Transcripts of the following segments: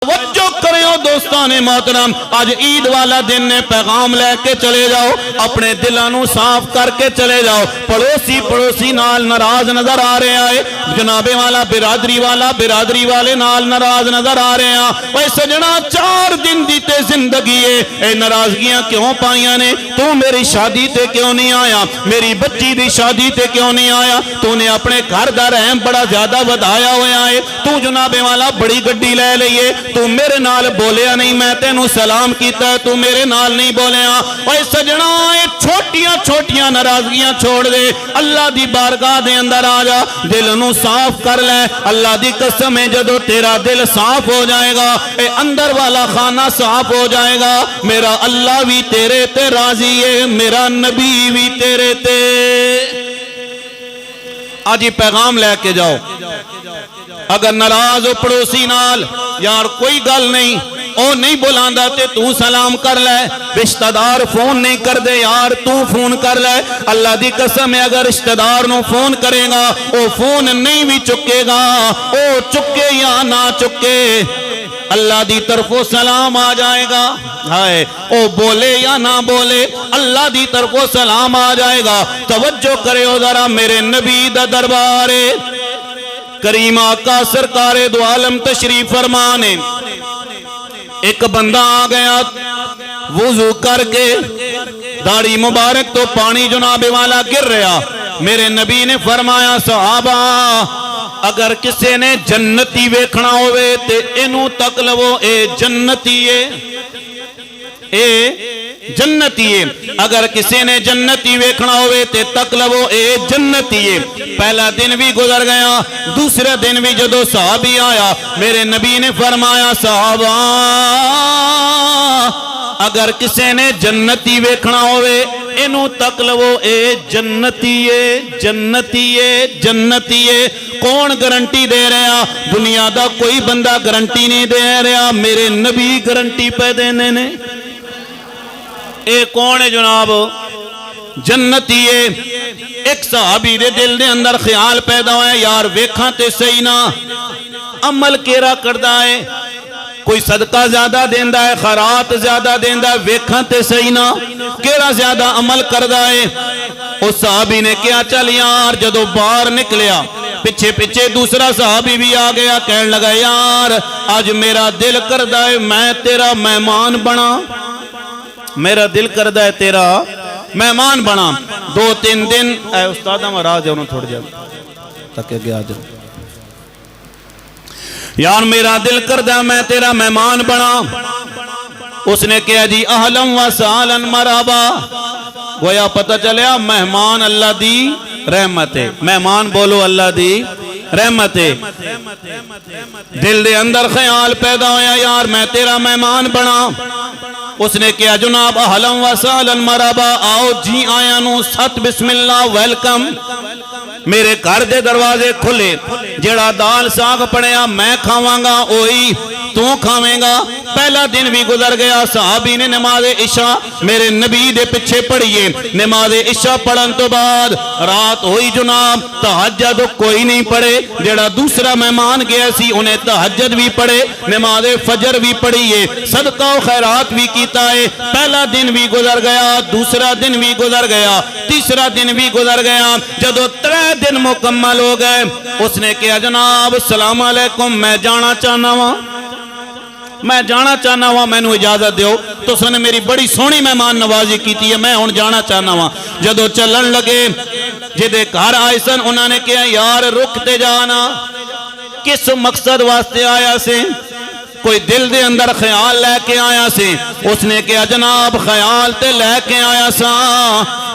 तवज्जो करो दोस्तान मोहतरम, अज ईद वाला दिन ने पैगाम लैके चले जाओ, अपने दिलों साफ करके चले जाओ। पड़ोसी नाल नाराज नजर आ रहे हैं, जनाबे वाला बिरादरी वाले नाल नाराज नजर आ रहे हैं। भाई सजना 4 दिन दी ते जिंदगी है, ये नाराजगियां क्यों पाइया ने? तू मेरी शादी ते क्यों नहीं आया? मेरी बच्ची दी शादी ते क्यों नहीं आया? तूने अपने घर का रहम बड़ा ज्यादा वधाया होया है। तू जनाबे वाला बड़ी गड्डी ले लईए, तू मेरे नाल बोलिया नहीं, मैं तेनू सलाम किया, तू मेरे नाल नहीं बोलिया। ओए सजना ये छोटियां छोटियां नाराजगियां छोड़ दे, अल्लाह दी बारगाह दे अंदर आ जा, दिल नू साफ कर ले। अल्लाह दी कसम है जदों तेरा दिल साफ हो जाएगा, ए अंदर वाला खाना साफ हो जाएगा। मेरा अल्लाह भी तेरे ते राजी है, मेरा नबी भी तेरे ते। आज ही पैगाम लेके जाओ, अगर नाराज हो पड़ोसी नाल, यार कोई गल नहीं, ओ नहीं बुलांदा ते तू सलाम कर ले। रिश्तेदार फोन नहीं कर दे, यार तू फोन कर ले। अल्लाह दी कसम है अगर रिश्तेदार नो फोन करेगा, ओ फोन नहीं भी चुकेगा, ओ चुके या ना चुके, अल्लाह दी तरफों सलाम आ जाएगा। हाय ओ बोले या ना बोले, अल्लाह दी तरफों सलाम आ जाएगा। तवज्जो करो जरा, मेरे नबी दा दरबार है, करीम आका सरकारे दो आलम तशरीफ फरमाने। एक बंदा आ गया वुजू करके, दाढ़ी मुबारक तो पानी जनाबे वाला गिर रहा। मेरे नबी ने फरमाया सहाबा अगर किसी ने जन्नती वेखना होवे ते इनू तक लवो, ए जन्नती है, ए जन्नती है। अगर किसी ने जन्नती वेखना होवे ते तक लवो, ए जन्नती है। पहला दिन भी गुजर गया, दूसरे दिन भी जदों सहाबी आया, मेरे नबी ने फरमाया सहाबा अगर किसी ने जन्नती वेखना होवे इनू तक लवो, ए जन्नती है, जन्नती है, जन्नती है। कौन गारंटी दे रहा? दुनिया का कोई बंदा गारंटी नहीं दे रहा, मेरे नबी गारंटी पे देने ने। ए कौन है जनाब? जन्नती है। एक सहाबी दे दिल दे अंदर ख्याल पैदा होया, यार वेखा ते सही ना अमल केरा करदा है, कोई सदका ज्यादा देंदा है, खैरात ज्यादा देंदा है, वेखा ते सही ना केरा ज्यादा अमल करदा है। उस सहाबी ने कहा चल यार, जदों बाहर निकलिया पिछे पिछे दूसरा सहाबी भी आ गया, कहने लगा यार आज मेरा दिल करदा है मैं तेरा मेहमान बना, मेरा दिल करदा है तेरा मेहमान बना। 2-3 दिन उस्ताद महाराज है थोड़ा जा तक गया जाओ, यार मेरा दिल करदा मैं तेरा मेहमान बना। उसने कहा जी अहलम व सालन मराबा, गोया पता चलिया मेहमान अल्लाह दी रहमत है। मेहमान बोलो अल्लाह दी रहमत है। दिल दे अंदर ख्याल पैदा होया यार मैं तेरा मेहमान बना। उसने कहा जनाब अहलम व सालन मराबा, आओ जी आया नु, सत बिस्मिल्लाह वेलकम। मेरे घर दे दरवाजे खुले, जेड़ा दाल साग पड़िया मैं खावांगा ओही तू खावेंगा। पहला दिन भी गुजर गया, सहाबी ने नमाज इशा मेरे नबी दे पिछे पढ़िए। नमाज इशा पढ़न तो बाद रात हुई जनाब, तहज्जुद कोई नहीं पढ़े। जेड़ा दूसरा मेहमान गया सी उन्हें तहज्जुद भी पढ़े, नमाज फजर भी पढ़िए, सदका खैरात भी कीता है। पहला दिन भी गुजर गया, दूसरा दिन भी गुजर गया, तीसरा दिन भी गुजर गया। जदों 3 दिन मुकम्मल हो गए, उसने कहा जनाब सलाम अलैकुम, मैं जाना चाहना वा, मैं जाना चाहना वा, मैनू इजाजत दो। तो उसने मेरी बड़ी सोहनी मेहमान नवाजी की है, मैं हुण जाना चाहना वा। जदों चलन लगे, जिदे घर आए सन उन्होंने कहा यार रुकते जाना, किस मकसद वास्ते आया से? कोई दिल दे अंदर ख्याल लैके आया से। उसने कहा जनाब ख्याल ते लैके आया सा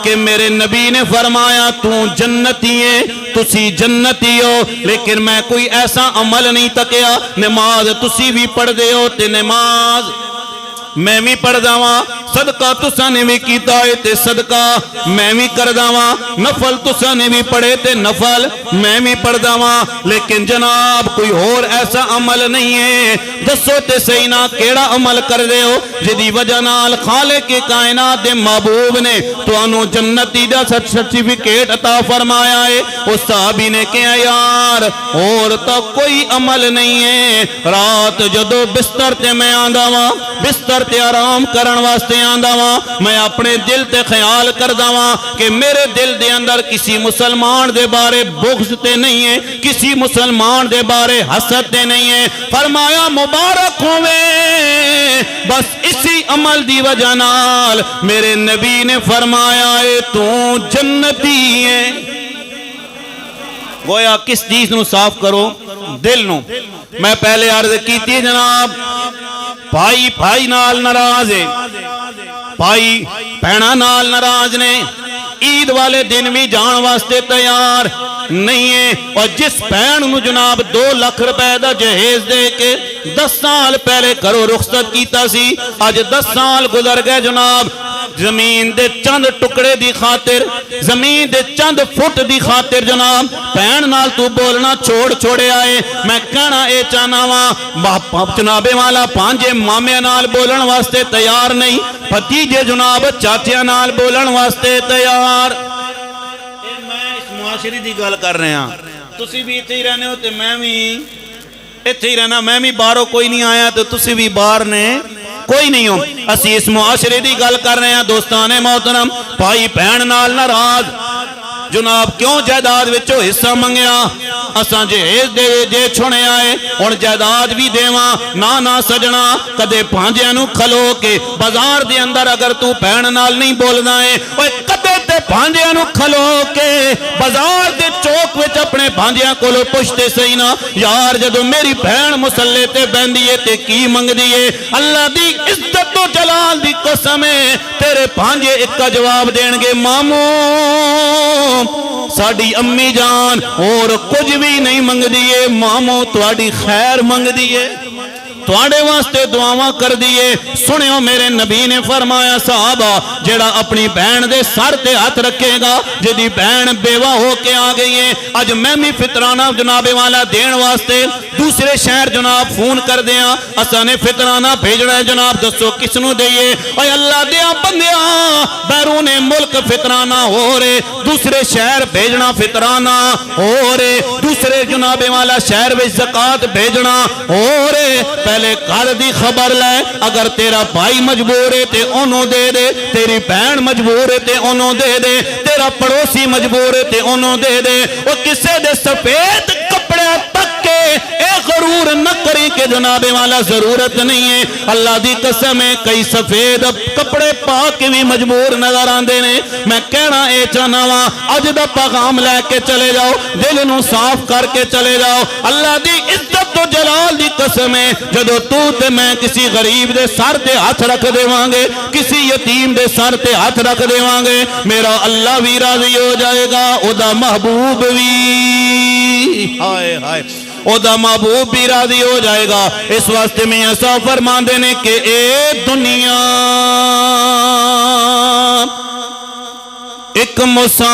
कि मेरे नबी ने फरमाया तू जन्नती है, तुसी जन्नती हो, लेकिन मैं कोई ऐसा अमल नहीं तकिया। नमाज तुसी भी पढ़दे हो ते नमाज मैं भी पढ़दा वां, सदका तुसां ने भी कीता है ते सदका मैं भी करदा वां, नफल तुसां ने भी पढ़े ते नफल मैं भी पढ़दा वां। लेकिन जनाब कोई होर ऐसा अमल नहीं है, दसो ते सही ना केड़ा अमल कर दे हो जिदी वजह नाल खालिक कायनात दे महबूब ने तुहानू जन्नती दा सर्टिफिकेट अता फरमाया है। उस साहबी ने कहा यार और तो कोई अमल नहीं है। रात जदों बिस्तर ते मैं आंदा वां, बिस्तर ते आराम करन वास्ते आंदा वां, मैं अपने दिल ते ख्याल करदा वां कि मेरे दिल दे अंदर किसी मुसलमान दे बारे बुग़्ज़ ते नहीं है, किसी मुसलमान दे बारे हसद ते नहीं है। फरमाया मुबारक होवे बस इसी अमल दी वजह नाल मेरे नबी ने फरमाया है तू जन्नती है। गोया किस चीज नू साफ करो, दिल नू। मैं पहले अर्ज की थी जनाब भाई भाई नाल नाराज है, भाई भैणा नाल नाराज ने, ईद वाले दिन भी जान वास्ते तैयार नहीं है। और जिस भैन नू जनाब 2 लाख रुपए का जहेज दे के 10 साल पहले घरों रुखसत कीता सी, अज 10 साल गुजर गए जनाब, जमीन दे चंद टुकड़े दी खातिर, जमीन दे चंद फुट दी खातिर जनाब भैन नाल तू बोलना छोड़ छोड़े आए। मैं कहना ये चाहना वा जनाबे वाला भांजे मामे नाल बोलन वास्ते तैयार नहीं, भतीजे जनाब चाचिया नाल बोलन वास्ते तैयार। मैं इस मुआशरे दी गल कर रहा, तुसी भी इत्थे ही रहने हो ते मैं भी इत्थे ही रहना, मैं भी बाहरों कोई नहीं आया तो तुसी भी बाहर ने कोई नहीं हो। असी इस मुआशरे की गल कर रहे हैं दोस्ताने मोहतरम, भाई भैन नाल नाराज जनाब क्यों जायदाद विचों हिस्सा मंगया, असा जहेज दे जे छुने आए हुण जायदाद भी देवा ना ना सजना। कदे भांजिया नू खलो के बाजार दे अंदर अगर तू भैन नाल नहीं बोलना है, ओए कदे ते भांजिया नू खलो के बाजार दे चौक विच अपने भांजिया कोलों पुछते सही ना यार जदों मेरी भैन मुसल्ले ते बहंदी है ते की मंगदी है। अल्लाह दी इज्जत तो जलाल दी कसम है तेरे भांजे एक का जवाब देंगे मामू साड़ी अम्मी जान और कुछ भी नहीं मंगदी है, मामो तुहाडी खैर मंगदी है, तुहाडे वास्ते दुआवां कर दिए। सुनियो मेरे नबी ने फरमाया साहबा जेड़ा अपनी बहन दे सर ते हाथ रखेगा, जिहदी बहन बेवा होके आ गई है, अज मैं भी फितराना जनाबे वाला देन वास्ते दूसरे शहर जनाब फोन कर दिया, असा ने फितराना भेजना है जनाब, दसो किसनू दईए। ओए अल्लाह दिया बंदिया बैरूने मुल्क फितराना हो रे, दूसरे शहर भेजना फितराना हो रे, दूसरे जनाबे वाला शहर में ज़कात भेजना हो रे। पहले घर दी खबर लै, अगर तेरा भाई मजबूर है ते ओनू दे दे, तेरी बहन मजबूर है ते ओनू दे दे, तेरा पड़ोसी मजबूर है ते ओनू दे दे। वो किसे दे सफेद कपड़े तक के गरूर न करें कि जनाबे वाला जरूरत नहीं है। अल्लाह दी कसम है कई सफेद कपड़े पा के भी मजबूर नजर आते ने। मैं कहना यह चाहना वा अज दा पैगाम लैके चले जाओ, दिल नू साफ करके चले जाओ। अल्लाह दी इज्जत तो जलाल दी कसम है जदों तू ते मैं किसी गरीब दे सर ते हाथ रख देवांगे, किसी यतीम दे सर ते हाथ रख देवांगे, मेरा अल्लाह भी राजी हो जाएगा, ओदा महबूब भी हाय हाय ओदा महबूब भी राजी हो जाएगा। इस वास्ते में ऐसा फरमाते ने कि ए दुनिया एक मुसाफिर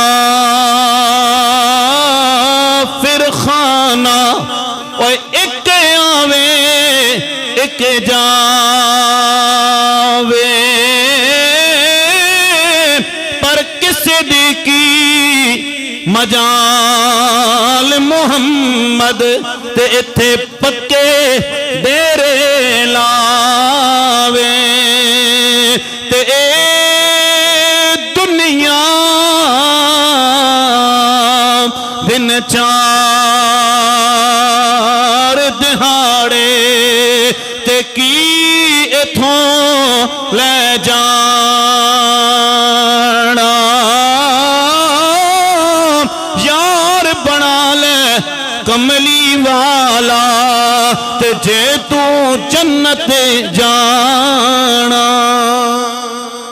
खाना, और एक आवे एक जावे, पर किसी दी की मजाल मुहम्मद ते इत्थे पक्के डेरे लावे। ते ए दुनिया दिन चार दिहाड़े ते की इथों ले जाना, यार बना ले कमली वाला ते जे तू जन्नत जाना।